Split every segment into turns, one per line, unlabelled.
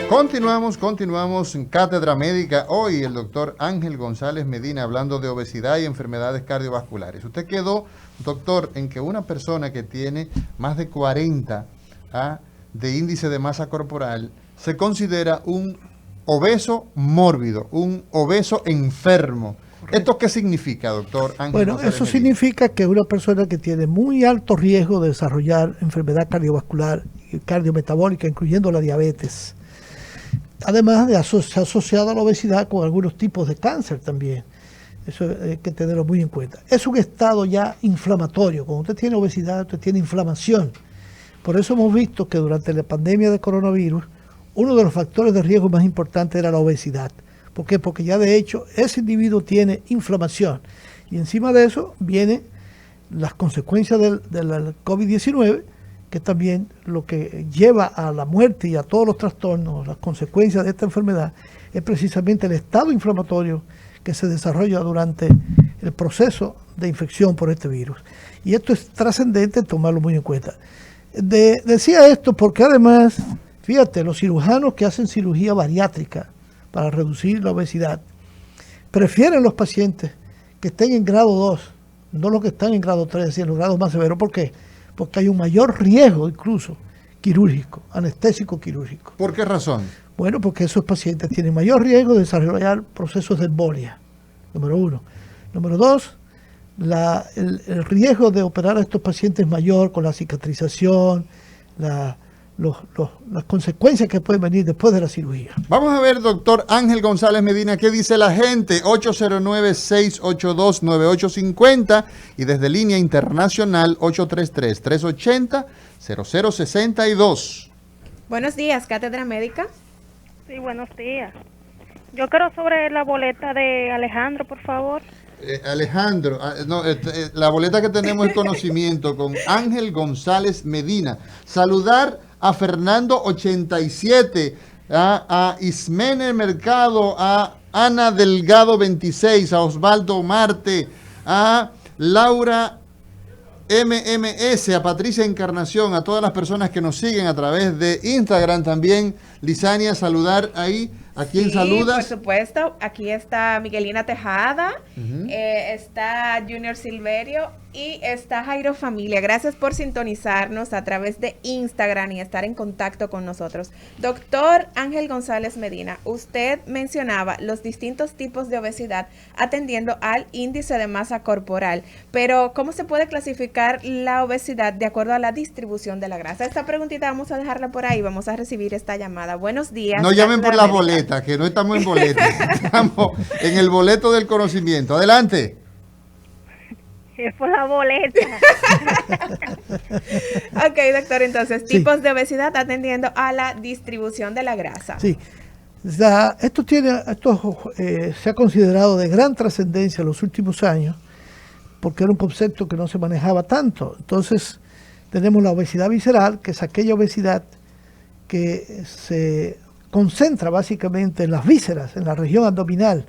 Continuamos en Cátedra Médica. Hoy el doctor Ángel González Medina hablando de obesidad y enfermedades cardiovasculares. Usted quedó, doctor, en que una persona que tiene más de 40 de índice de masa corporal se considera un obeso mórbido, un obeso enfermo. Correcto. ¿Esto qué significa, doctor Ángel
Bueno,
González
eso
Medina?
significa que una persona que tiene muy alto riesgo de desarrollar enfermedad cardiovascular y cardiometabólica, incluyendo la diabetes, además de asociado a la obesidad con algunos tipos de cáncer también. Eso hay que tenerlo muy en cuenta. Es un estado ya inflamatorio. Cuando usted tiene obesidad, usted tiene inflamación. Por eso hemos visto que durante la pandemia de coronavirus, uno de los factores de riesgo más importantes era la obesidad. ¿Por qué? Porque ya de hecho ese individuo tiene inflamación. Y encima de eso vienen las consecuencias del COVID-19, que también lo que lleva a la muerte y a todos los trastornos, las consecuencias de esta enfermedad, es precisamente el estado inflamatorio que se desarrolla durante el proceso de infección por este virus. Y esto es trascendente tomarlo muy en cuenta. Decía esto porque además, fíjate, los cirujanos que hacen cirugía bariátrica para reducir la obesidad, prefieren los pacientes que estén en grado 2, no los que están en grado 3, sino en los grados más severos. ¿Por qué? Porque hay un mayor riesgo incluso quirúrgico, anestésico quirúrgico.
¿Por qué razón?
Bueno, porque esos pacientes tienen mayor riesgo de desarrollar procesos de embolia, número uno. Número dos, el riesgo de operar a estos pacientes es mayor con la cicatrización, las consecuencias que pueden venir después de la cirugía.
Vamos a ver, doctor Ángel González Medina, qué dice la gente. 809-682-9850 y desde línea internacional 833-380-0062.
Buenos días, Cátedra Médica.
Sí, buenos días. Yo quiero sobre la boleta de Alejandro, por favor.
Alejandro, la boleta que tenemos es conocimiento con Ángel González Medina. Saludar a Fernando 87, a Ismene Mercado, a Ana Delgado 26, a Osvaldo Marte, a Laura MMS, a Patricia Encarnación, a todas las personas que nos siguen a través de Instagram también. Lisania, saludar ahí. ¿A quién saludas?
Por supuesto, aquí está Miguelina Tejada, está Junior Silverio y está Jairo Familia. Gracias por sintonizarnos a través de Instagram y estar en contacto con nosotros. Doctor Ángel González Medina, usted mencionaba los distintos tipos de obesidad atendiendo al índice de masa corporal, pero ¿cómo se puede clasificar la obesidad de acuerdo a la distribución de la grasa? Esta preguntita vamos a dejarla por ahí, vamos a recibir esta llamada. Buenos días.
No llamen por la boleta, que no estamos en boleta, estamos en el boleto del conocimiento. Adelante.
Es por la boleta.
Ok, doctor, entonces, sí. Tipos de obesidad atendiendo a la distribución de la grasa.
Sí, esto se ha considerado de gran trascendencia en los últimos años, porque era un concepto que no se manejaba tanto. Entonces, tenemos la obesidad visceral, que es aquella obesidad que se concentra básicamente en las vísceras, en la región abdominal.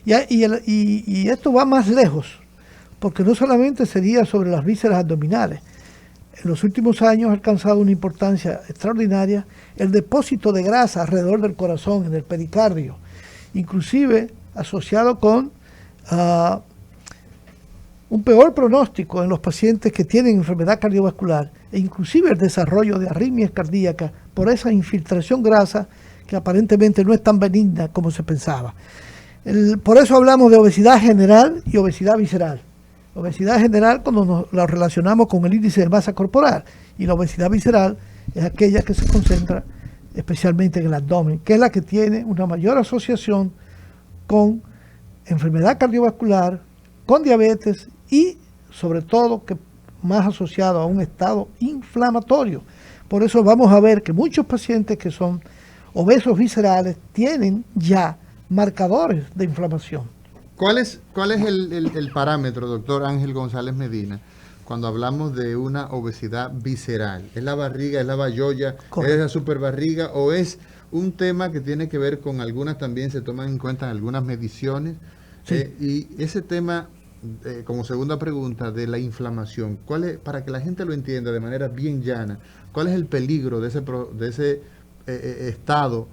Y esto va más lejos, porque no solamente sería sobre las vísceras abdominales. En los últimos años ha alcanzado una importancia extraordinaria el depósito de grasa alrededor del corazón, en el pericardio, inclusive asociado con un peor pronóstico en los pacientes que tienen enfermedad cardiovascular e inclusive el desarrollo de arritmias cardíacas por esa infiltración grasa que aparentemente no es tan benigna como se pensaba. Por eso hablamos de obesidad general y obesidad visceral. Obesidad general cuando la relacionamos con el índice de masa corporal, y la obesidad visceral es aquella que se concentra especialmente en el abdomen, que es la que tiene una mayor asociación con enfermedad cardiovascular, con diabetes y sobre todo que más asociado a un estado inflamatorio. Por eso vamos a ver que muchos pacientes que son obesos viscerales tienen ya marcadores de inflamación.
¿Cuál es el parámetro, doctor Ángel González Medina, cuando hablamos de una obesidad visceral? ¿Es la barriga, es la bayolla, es la superbarriga o es un tema que tiene que ver con algunas, también se toman en cuenta en algunas mediciones? Sí. Y ese tema, como segunda pregunta, de la inflamación, ¿cuál es, para que la gente lo entienda de manera bien llana, cuál es el peligro de ese estado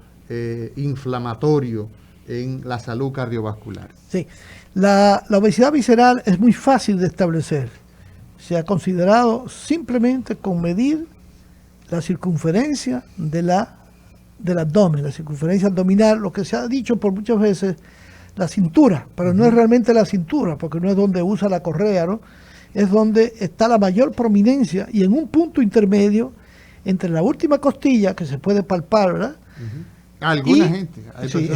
inflamatorio en la salud cardiovascular.
Sí, la obesidad visceral es muy fácil de establecer. Se ha considerado simplemente con medir la circunferencia del abdomen, la circunferencia abdominal, lo que se ha dicho por muchas veces, la cintura, pero no es realmente la cintura, porque no es donde usa la correa, ¿no? Es donde está la mayor prominencia y en un punto intermedio entre la última costilla, que se puede palpar, ¿verdad?
Alguna gente, hay,
sí,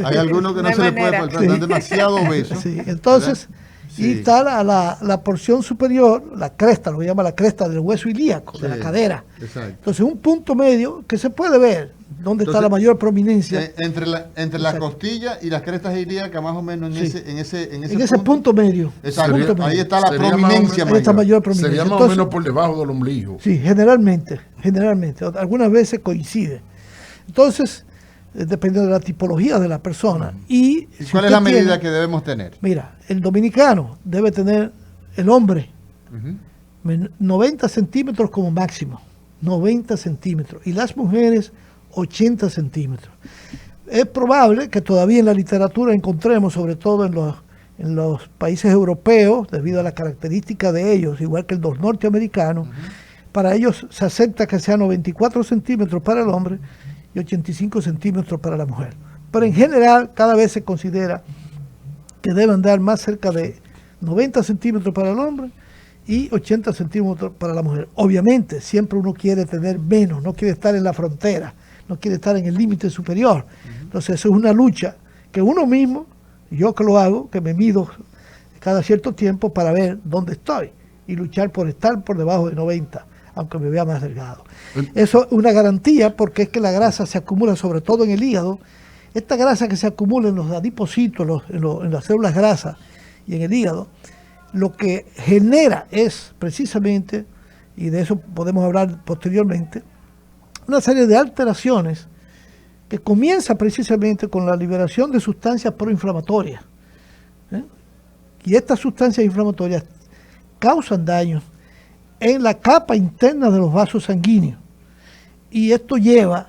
hay algunos que no se le puede palpar, están demasiado obesos.
Sí, entonces, sí. Y está la porción superior, la cresta, lo que llama la cresta del hueso ilíaco, sí, de la cadera. Exacto. Entonces, un punto medio que se puede ver dónde está la mayor prominencia.
Entre la costilla y las crestas ilíacas, más o menos en
ese punto medio.
Exacto.
Punto medio.
Ahí está la prominencia mayor.
Esta mayor prominencia.
Sería más o menos por debajo del ombligo.
Sí, generalmente. Algunas veces coincide. Entonces, depende de la tipología de la persona. ¿Y
cuál es la medida que debemos tener?
Mira, el dominicano debe tener, el hombre, 90 centímetros como máximo. 90 centímetros. Y las mujeres, 80 centímetros. Es probable que todavía en la literatura encontremos, sobre todo en los países europeos, debido a la característica de ellos, igual que los norteamericanos, para ellos se acepta que sea 94 centímetros para el hombre y 85 centímetros para la mujer. Pero en general, cada vez se considera que deben andar más cerca de 90 centímetros para el hombre y 80 centímetros para la mujer. Obviamente, siempre uno quiere tener menos, no quiere estar en la frontera, no quiere estar en el límite superior. Entonces, eso es una lucha que uno mismo, yo que lo hago, que me mido cada cierto tiempo para ver dónde estoy y luchar por estar por debajo de 90, aunque me vea más delgado. Eso es una garantía porque es que la grasa se acumula sobre todo en el hígado. Esta grasa que se acumula en los adipocitos, en las células grasas y en el hígado, lo que genera es precisamente, y de eso podemos hablar posteriormente, una serie de alteraciones que comienza precisamente con la liberación de sustancias proinflamatorias. Y estas sustancias inflamatorias causan daño en la capa interna de los vasos sanguíneos. Y esto lleva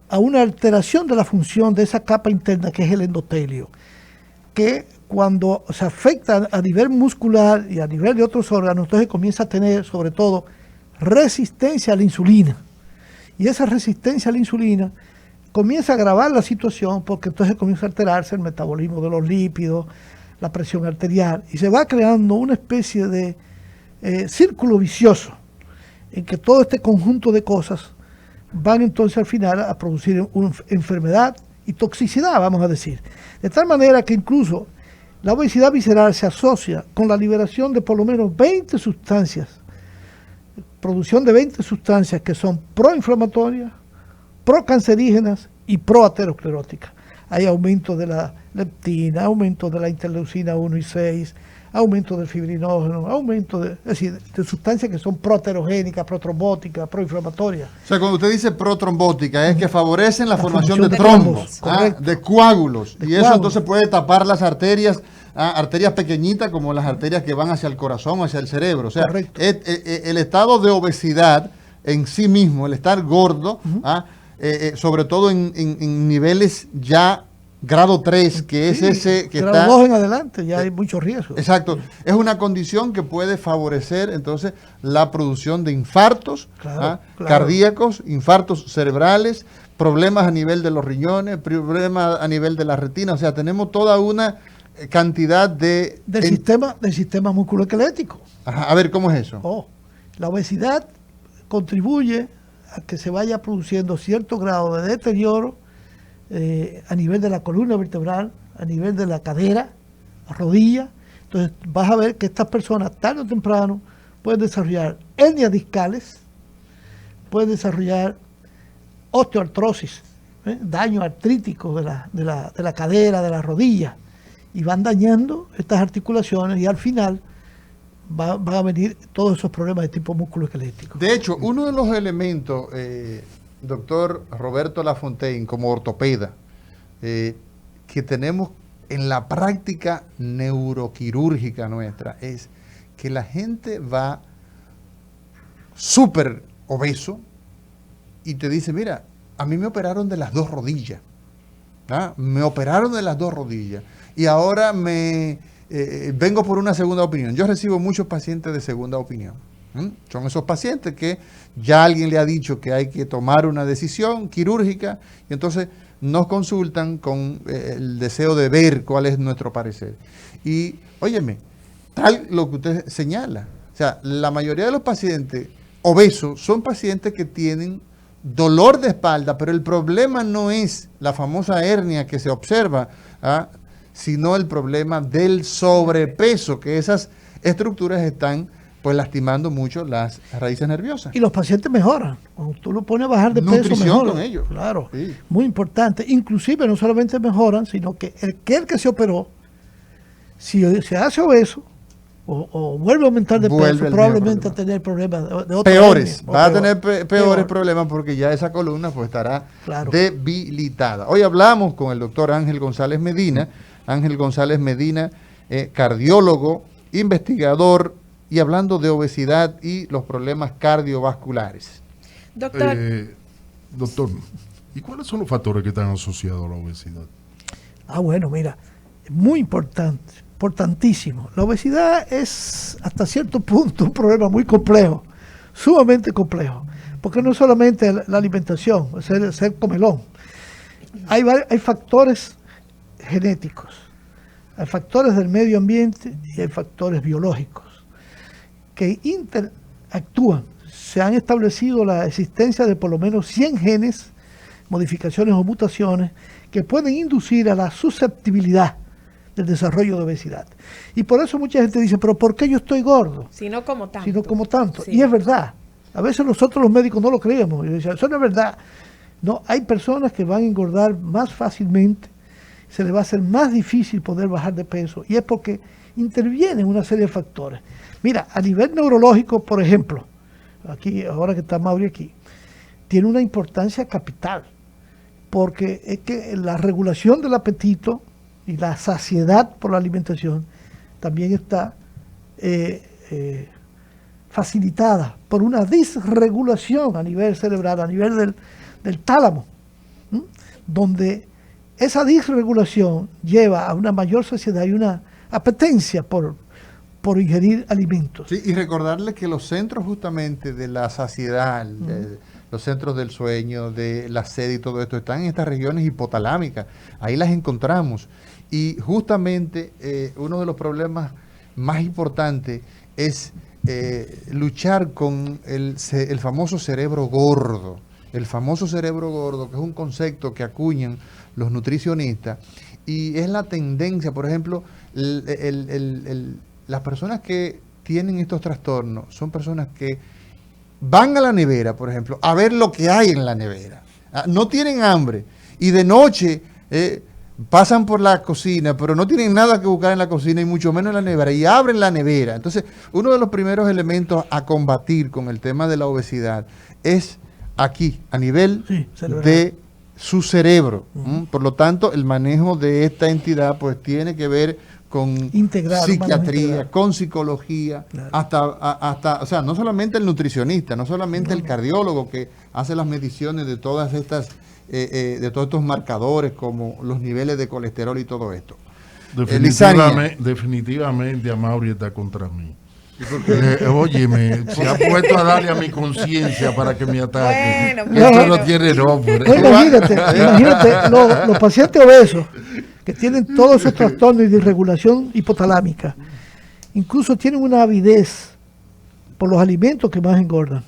a una alteración de la función de esa capa interna que es el endotelio, que cuando se afecta a nivel muscular y a nivel de otros órganos, entonces comienza a tener sobre todo resistencia a la insulina. Y esa resistencia a la insulina comienza a agravar la situación porque entonces comienza a alterarse el metabolismo de los lípidos, la presión arterial, y se va creando una especie de círculo vicioso en que todo este conjunto de cosas van entonces al final a producir una enfermedad y toxicidad, vamos a decir. De tal manera que incluso la obesidad visceral se asocia con la liberación de por lo menos 20 sustancias, producción de 20 sustancias que son proinflamatorias, procancerígenas y proateroscleróticas. Hay aumento de la leptina, aumento de la interleucina 1 y 6, aumento del fibrinógeno, aumento de sustancias que son proaterogénicas, protrombóticas, proinflamatorias.
O sea, cuando usted dice protrombótica, es que favorecen la formación de trombos, de coágulos, y eso entonces puede tapar las arterias, arterias pequeñitas como las arterias que van hacia el corazón, hacia el cerebro. O sea, el estado de obesidad en sí mismo, el estar gordo, sobre todo en niveles ya grado 3, que es ese que
grado
está...
2 en adelante, ya hay mucho riesgo.
Exacto. Es una condición que puede favorecer entonces la producción de infartos cardíacos, infartos cerebrales, problemas a nivel de los riñones, problemas a nivel de la retina. O sea, tenemos toda una cantidad de...
Del sistema musculoesquelético.
A ver, ¿cómo es eso?
La obesidad contribuye a que se vaya produciendo cierto grado de deterioro a nivel de la columna vertebral, a nivel de la cadera, rodilla. Entonces vas a ver que estas personas tarde o temprano pueden desarrollar hernias discales, pueden desarrollar osteoartrosis, daño artrítico de la cadera, de la rodilla, y van dañando estas articulaciones y al final van a venir todos esos problemas de tipo musculoesquelético.
De hecho, uno de los elementos, doctor Roberto Lafontaine, como ortopeda, que tenemos en la práctica neuroquirúrgica nuestra, es que la gente va súper obeso y te dice, mira, a mí me operaron de las 2 rodillas. Me operaron de las 2 rodillas. Y ahora vengo por una segunda opinión. Yo recibo muchos pacientes de segunda opinión. Son esos pacientes que ya alguien le ha dicho que hay que tomar una decisión quirúrgica y entonces nos consultan con el deseo de ver cuál es nuestro parecer. Y, óyeme, tal lo que usted señala. O sea, la mayoría de los pacientes obesos son pacientes que tienen dolor de espalda, pero el problema no es la famosa hernia que se observa, sino el problema del sobrepeso, que esas estructuras están pues lastimando mucho las raíces nerviosas.
Y los pacientes mejoran. Cuando tú lo pones a bajar de peso, mejoran.
Con ellos.
Claro,
sí.
Muy importante. Inclusive no solamente mejoran, sino que el que se operó, si se hace obeso o vuelve a aumentar de peso, probablemente a tener problemas de otra
peores.
hernia,
va a tener peores problemas porque ya esa columna pues estará debilitada. Hoy hablamos con el doctor Ángel González Medina. Ángel González Medina, cardiólogo, investigador, y hablando de obesidad y los problemas cardiovasculares.
Doctor.
Doctor, ¿y cuáles son los factores que están asociados a la obesidad?
Bueno, mira, muy importante, importantísimo. La obesidad es hasta cierto punto un problema muy complejo, sumamente complejo, porque no solamente la alimentación, ser comelón. Hay factores genéticos, hay factores del medio ambiente y hay factores biológicos que interactúan. Se han establecido la existencia de por lo menos 100 genes, modificaciones o mutaciones que pueden inducir a la susceptibilidad del desarrollo de obesidad. Y por eso mucha gente dice, pero ¿por qué yo estoy gordo?
Si no como tanto.
Si no como tanto.
Sí.
Y es verdad. A veces nosotros los médicos no lo creemos. Y decían, eso no es verdad. No, hay personas que van a engordar más fácilmente, se les va a hacer más difícil poder bajar de peso, y es porque intervienen una serie de factores. Mira, a nivel neurológico, por ejemplo, aquí, ahora que está Mauri aquí, tiene una importancia capital, porque es que la regulación del apetito y la saciedad por la alimentación también está facilitada por una disregulación a nivel cerebral, a nivel del tálamo, donde esa disregulación lleva a una mayor saciedad y una apetencia por ingerir alimentos.
Sí, y recordarles que los centros justamente de la saciedad, los centros del sueño, de la sed y todo esto, están en estas regiones hipotalámicas. Ahí las encontramos. Y justamente uno de los problemas más importantes es luchar con el famoso cerebro gordo. El famoso cerebro gordo, que es un concepto que acuñan los nutricionistas, y es la tendencia, por ejemplo, las personas que tienen estos trastornos son personas que van a la nevera, por ejemplo, a ver lo que hay en la nevera. No tienen hambre y de noche pasan por la cocina, pero no tienen nada que buscar en la cocina y mucho menos en la nevera, y abren la nevera. Entonces, uno de los primeros elementos a combatir con el tema de la obesidad es aquí, a nivel de su cerebro. Por lo tanto, el manejo de esta entidad pues tiene que ver con psiquiatría, con psicología, hasta, o sea, no solamente el nutricionista, no solamente el cardiólogo que hace las mediciones de todas estas, de todos estos marcadores como los niveles de colesterol y todo esto.
Definitivamente Amaury está contra mí. Óyeme, se ha puesto a darle a mi conciencia para que me ataque. Esto no tiene nombre.
Imagínate los pacientes obesos que tienen todos esos trastornos y disregulación hipotalámica, incluso tienen una avidez por los alimentos que más engordan.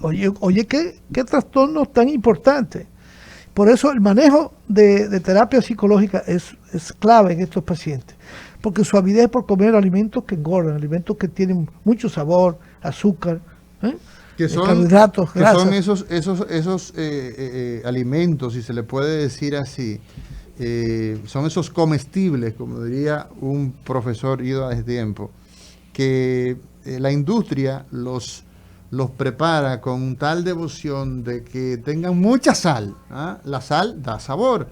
Oye, ¿qué trastornos tan importantes? Por eso el manejo de terapia psicológica es clave en estos pacientes, porque su avidez es por comer alimentos que engordan, alimentos que tienen mucho sabor, azúcar, carbohidratos, grasas.
Que son esos alimentos, si se le puede decir así, son esos comestibles, como diría un profesor ido hace tiempo, que la industria los prepara con tal devoción de que tengan mucha sal. La sal da sabor.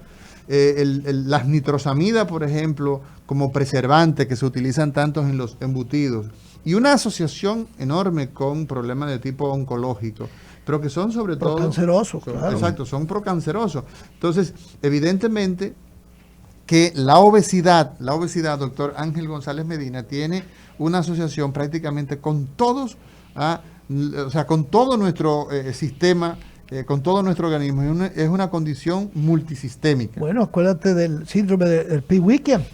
Las nitrosamidas, por ejemplo, como preservantes que se utilizan tanto en los embutidos. Y una asociación enorme con problemas de tipo oncológico, pero que son sobre todo...
Cancerosos, claro.
Exacto, son procancerosos. Entonces, evidentemente que la obesidad, doctor Ángel González Medina, tiene una asociación prácticamente con todos, o sea, con todo nuestro sistema, con todo nuestro organismo. Es una condición multisistémica.
Bueno, acuérdate del síndrome del Pitt-Weekend.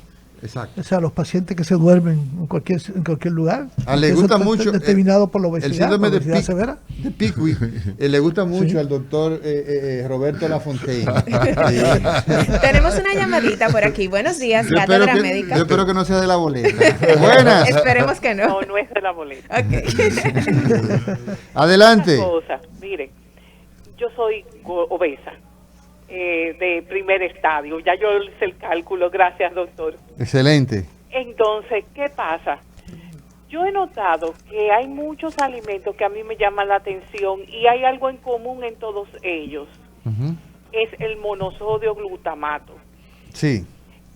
Exacto.
O sea, los pacientes que se duermen en cualquier lugar.
Le gusta mucho
determinado por la obesidad,
el síndrome
por obesidad severa.
De Pickwick. Le gusta mucho al doctor Roberto Lafontaine.
Tenemos una llamadita por aquí. Buenos días, Cátedra Médica.
Yo espero que no sea de la boleta. Buenas.
Esperemos que no.
No, no es de la boleta.
Okay.
Adelante.
Una cosa, miren, yo soy obesa. De primer estadio. Ya yo hice el cálculo, gracias doctor.
Excelente.
Entonces, ¿qué pasa? Yo he notado que hay muchos alimentos que a mí me llaman la atención y hay algo en común en todos ellos. Es el monosodio glutamato.
Sí.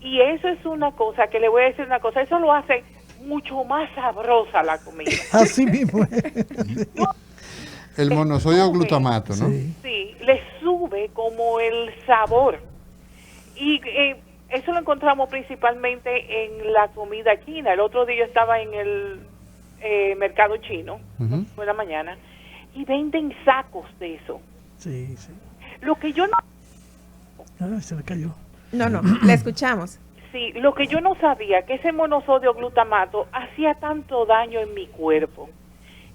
Y eso es una cosa, que le voy a decir una cosa, eso lo hace mucho más sabrosa la comida.
Así mismo.
El monosodio glutamato, ¿no?
Sí, le sube como el sabor. Y eso lo encontramos principalmente en la comida china. El otro día yo estaba en el mercado chino, por la mañana, y venden sacos de eso.
Sí, sí.
Lo que yo no...
se me cayó.
No, le escuchamos.
Sí, lo que yo no sabía, que ese monosodio glutamato hacía tanto daño en mi cuerpo.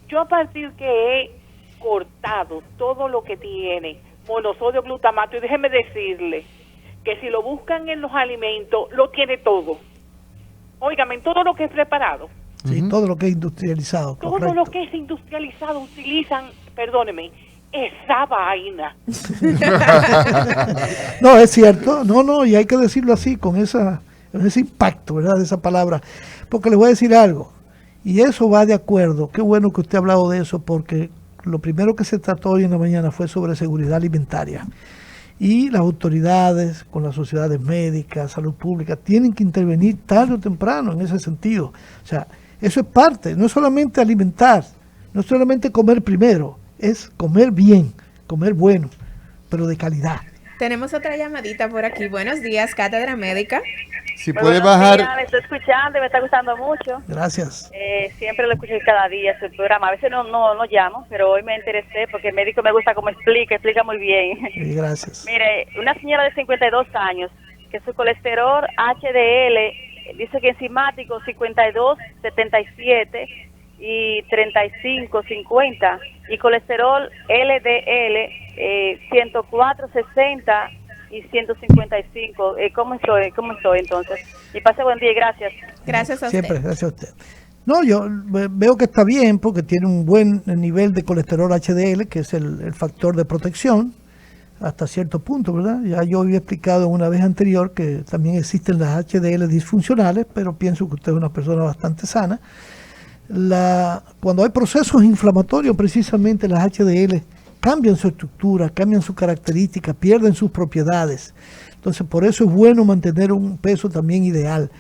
Yo a partir que he cortado todo lo que tiene monosodio glutamato, y déjeme decirle que si lo buscan en los alimentos, lo tiene todo. Óigame, en todo lo que es preparado.
Sí, todo lo que es industrializado.
Todo
correcto.
lo que es industrializado utilizan, perdóneme, esa vaina.
No, es cierto. No, y hay que decirlo así, con ese impacto, ¿verdad? De esa palabra. Porque les voy a decir algo, y eso va de acuerdo. Qué bueno que usted ha hablado de eso, porque lo primero que se trató hoy en la mañana fue sobre seguridad alimentaria. Y las autoridades, con las sociedades médicas, salud pública, tienen que intervenir tarde o temprano en ese sentido. O sea, eso es parte, no es solamente alimentar, no es solamente comer primero, es comer bien, comer bueno, pero de calidad.
Tenemos otra llamadita por aquí. Buenos días, Cátedra Médica.
Si puede bajar.
Me estoy escuchando y me está gustando mucho.
Gracias.
Siempre lo escucho cada día su programa. A veces no llamo, pero hoy me interesé porque el médico me gusta cómo explica muy bien.
Sí, gracias.
Mire, una señora de 52 años que su colesterol HDL dice que enzimático 52, 77 y 35, 50 y colesterol LDL 104, 60 y 155. ¿Cómo estoy entonces? Y pase buen día y gracias.
Gracias a usted.
Siempre, gracias a usted. No, yo veo que está bien porque tiene un buen nivel de colesterol HDL, que es el factor de protección, hasta cierto punto, ¿verdad? Ya yo había explicado una vez anterior que también existen las HDL disfuncionales, pero pienso que usted es una persona bastante sana. Cuando hay procesos inflamatorios, precisamente las HDL cambian su estructura, cambian su característica, pierden sus propiedades. Entonces, por eso es bueno mantener un peso también ideal,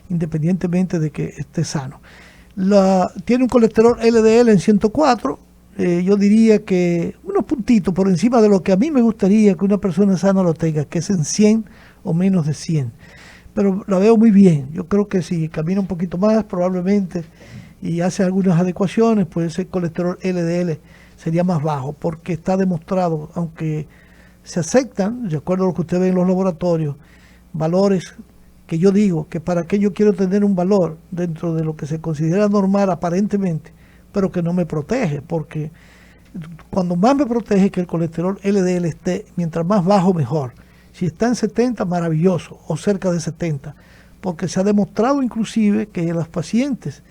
independientemente de que esté sano. Tiene un colesterol LDL en 104, yo diría que unos puntitos por encima de lo que a mí me gustaría que una persona sana lo tenga, que es en 100 o menos de 100. Pero la veo muy bien. Yo creo que si camina un poquito más, probablemente, y hace algunas adecuaciones, pues ese colesterol LDL sería más bajo, porque está demostrado, aunque se aceptan, de acuerdo a lo que usted ve en los laboratorios, valores que yo digo que para qué yo quiero tener un valor dentro de lo que se considera normal aparentemente, pero que no me protege, porque cuando más me protege que el colesterol LDL esté, mientras más bajo mejor. Si está en 70, maravilloso, o cerca de 70, porque se ha demostrado inclusive que los pacientes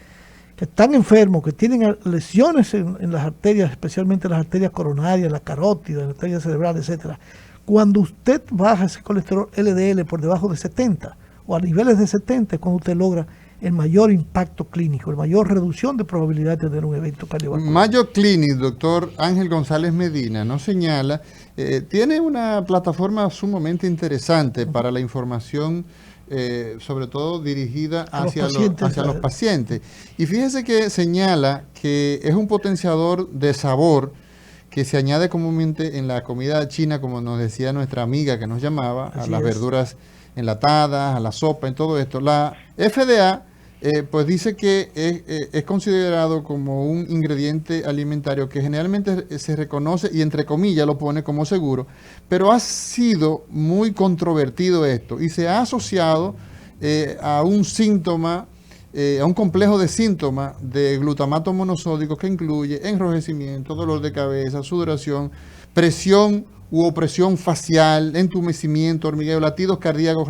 que están enfermos, que tienen lesiones en las arterias, especialmente las arterias coronarias, las carótidas, las arterias cerebrales, etcétera, cuando usted baja ese colesterol LDL por debajo de 70 o a niveles de 70 es cuando usted logra el mayor impacto clínico, la mayor reducción de probabilidad de tener un evento cardiovascular.
Mayo Clinic, doctor Ángel González Medina, nos señala, tiene una plataforma sumamente interesante para la información, sobre todo dirigida hacia los pacientes. Y fíjese que señala que es un potenciador de sabor que se añade comúnmente en la comida china, como nos decía nuestra amiga que nos llamaba, a las verduras enlatadas, a la sopa, en todo esto. La FDA pues dice que es considerado como un ingrediente alimentario que generalmente se reconoce y entre comillas lo pone como seguro, pero ha sido muy controvertido esto y se ha asociado a un síntoma, a un complejo de síntomas de glutamato monosódico que incluye enrojecimiento, dolor de cabeza, sudoración, presión u opresión facial, entumecimiento, hormigueo, latidos cardíacos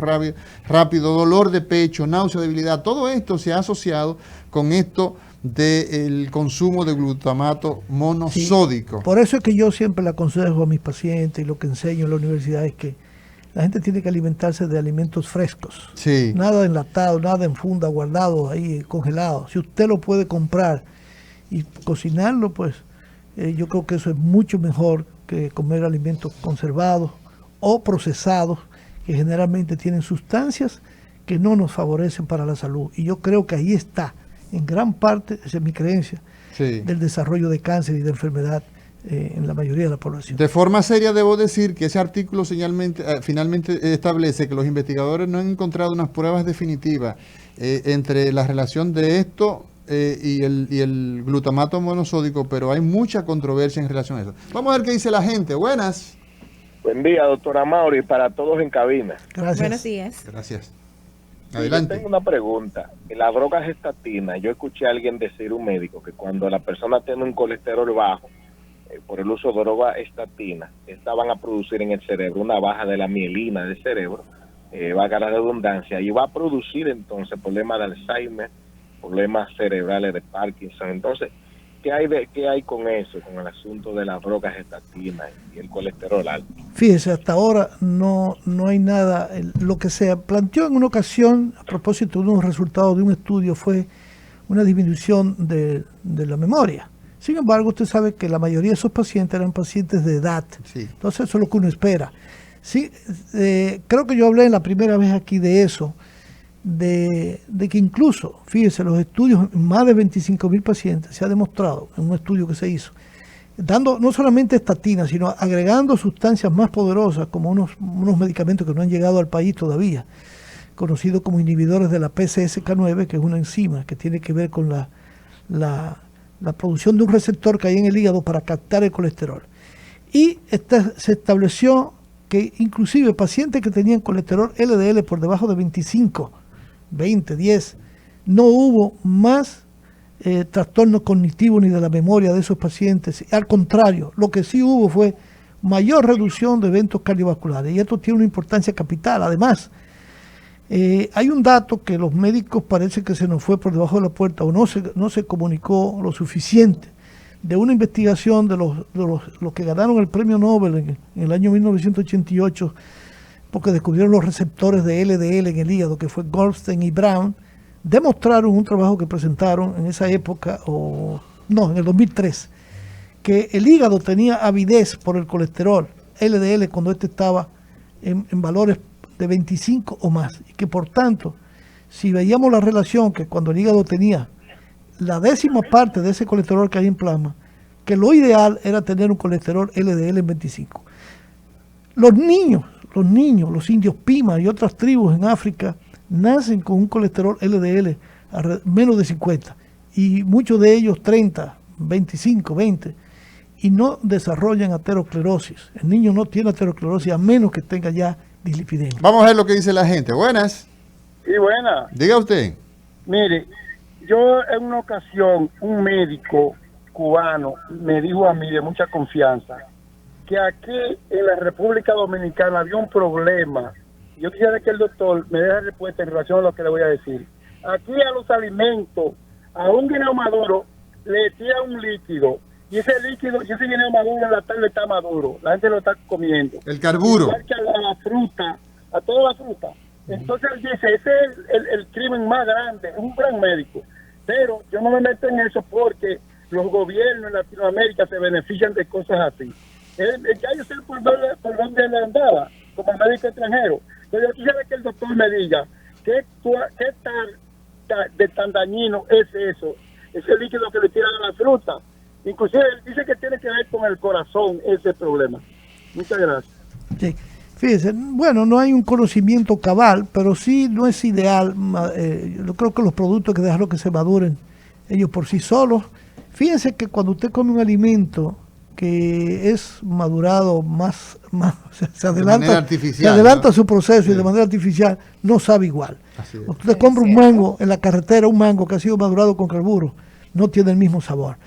rápido, dolor de pecho, náusea, debilidad. Todo esto se ha asociado con esto del consumo de glutamato monosódico.
Sí, por eso es que yo siempre le aconsejo a mis pacientes y lo que enseño en la universidad es que la gente tiene que alimentarse de alimentos frescos.
Sí.
Nada enlatado, nada en funda, guardado ahí, congelado. Si usted lo puede comprar y cocinarlo, pues yo creo que eso es mucho mejor que comer alimentos conservados o procesados que generalmente tienen sustancias que no nos favorecen para la salud. Y yo creo que ahí está, en gran parte, esa es mi creencia, del desarrollo de cáncer y de enfermedad en la mayoría de la población.
De forma seria debo decir que ese artículo finalmente establece que los investigadores no han encontrado unas pruebas definitivas entre la relación de esto y el glutamato monosódico, pero hay mucha controversia en relación a eso. Vamos a ver qué dice la gente. Buenas.
Buen día, doctora Mauri, para todos en cabina.
Gracias.
Buenos días.
Gracias. Adelante.
Yo tengo una pregunta. En la droga gestatina, yo escuché a alguien decir, un médico, que cuando la persona tiene un colesterol bajo, por el uso de droga estatina, estas van a producir en el cerebro una baja de la mielina del cerebro, valga la redundancia, y va a producir entonces problemas de Alzheimer, problemas cerebrales de Parkinson. Entonces, ¿qué hay con eso, con el asunto de las drogas estatinas y el colesterol alto?
Fíjese, hasta ahora no hay nada. Lo que se planteó en una ocasión, a propósito de unos resultados de un estudio, fue una disminución de la memoria. Sin embargo, usted sabe que la mayoría de esos pacientes eran pacientes de edad. Sí. Entonces, eso es lo que uno espera. Sí, creo que yo hablé la primera vez aquí de eso, de que incluso, fíjese, los estudios, más de 25.000 pacientes, se ha demostrado en un estudio que se hizo, dando no solamente estatinas, sino agregando sustancias más poderosas, como unos medicamentos que no han llegado al país todavía, conocidos como inhibidores de la PCSK9, que es una enzima que tiene que ver con la producción de un receptor que hay en el hígado para captar el colesterol. Y se estableció que inclusive pacientes que tenían colesterol LDL por debajo de 25, 20, 10, no hubo más trastornos cognitivos ni de la memoria de esos pacientes. Al contrario, lo que sí hubo fue mayor reducción de eventos cardiovasculares, y esto tiene una importancia capital. Además, hay un dato que los médicos parece que se nos fue por debajo de la puerta, o no se comunicó lo suficiente, de una investigación de los que ganaron el premio Nobel en el año 1988, porque descubrieron los receptores de LDL en el hígado, que fue Goldstein y Brown. Demostraron un trabajo que presentaron en esa época, en el 2003, que el hígado tenía avidez por el colesterol LDL cuando este estaba en valores de 25 o más, y que por tanto, si veíamos la relación que cuando el hígado tenía la 10ª parte de ese colesterol que hay en plasma, que lo ideal era tener un colesterol LDL en 25. Los niños, los indios Pima y otras tribus en África nacen con un colesterol LDL a menos de 50, y muchos de ellos 30, 25, 20, y no desarrollan aterosclerosis. El niño no tiene aterosclerosis a menos que tenga ya dislipidemia.
Vamos a ver lo que dice la gente. Buenas.
Sí, buenas.
Diga usted.
Mire, yo en una ocasión, un médico cubano me dijo a mí de mucha confianza que aquí en la República Dominicana había un problema. Yo quisiera que el doctor me dé la respuesta en relación a lo que le voy a decir. Aquí a los alimentos, a un guineo maduro le tira un líquido, y ese guineo maduro en la tarde está maduro, la gente lo está comiendo.
El carburo.
Igual que a la fruta, a toda la fruta. Entonces él dice, ese es el crimen más grande, es un gran médico. Pero yo no me meto en eso porque los gobiernos en Latinoamérica se benefician de cosas así. Ya yo sé por dónde le andaba, como médico extranjero. Pero yo quisiera que el doctor me diga, ¿qué tan dañino es eso? Ese líquido que le tiran a la fruta. Inclusive él dice que tiene que ver con el corazón ese problema. Muchas gracias.
Sí. Fíjense, bueno, no hay un conocimiento cabal, pero sí no es ideal. Yo creo que los productos hay que dejarlos que se maduren ellos por sí solos. Fíjense que cuando usted come un alimento que es madurado más se adelanta su proceso, y de manera artificial no sabe igual. Usted compra un mango en la carretera, un mango que ha sido madurado con carburo, no tiene el mismo sabor.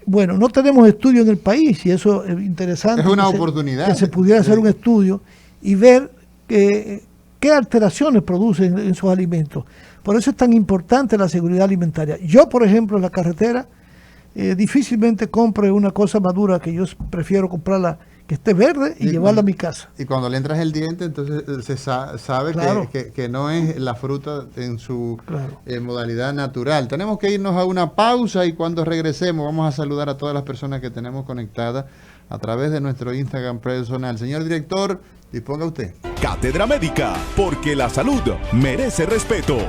Bueno, no tenemos estudio en el país y eso es interesante.
Es una oportunidad.
Que se pudiera hacer un estudio y ver qué alteraciones producen en sus alimentos. Por eso es tan importante la seguridad alimentaria. Yo, por ejemplo, en la carretera, difícilmente compre una cosa madura, que yo prefiero comprarla que esté verde y llevarla a mi casa.
Y cuando le entras el diente, entonces se sabe claro. que no es la fruta en su modalidad natural. Tenemos que irnos a una pausa y cuando regresemos vamos a saludar a todas las personas que tenemos conectadas a través de nuestro Instagram personal. Señor director, disponga usted.
Cátedra Médica, porque la salud merece respeto.